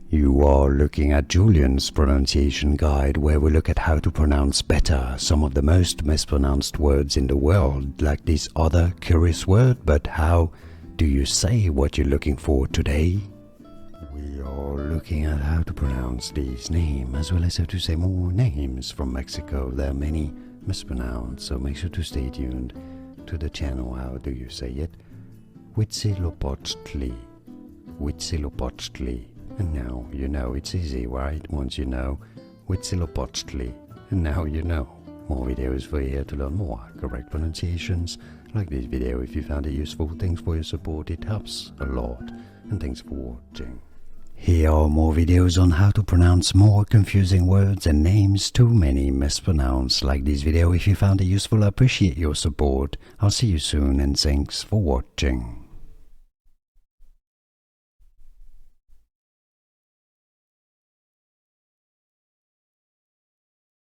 You are looking at Julian's pronunciation guide, where we look at how to pronounce better some of the most mispronounced words in the world, like this other curious word. But how do you say what you're looking for today? We are looking at how to pronounce this name, as well as how to say more names from Mexico. There are many mispronounced, so make sure to stay tuned to the channel. How do you say it? Huitzilopochtli. Huitzilopochtli. And now you know. It's easy, right? Once you know Huitzilopochtli, and now you know. More videos for you here to learn more correct pronunciations. Like this video if you found it useful. Thanks for your support, it helps a lot. And thanks for watching. Here are more videos on how to pronounce more confusing words and names too many mispronounced. Like this video if you found it useful. I appreciate your support. I'll see you soon, and thanks for watching.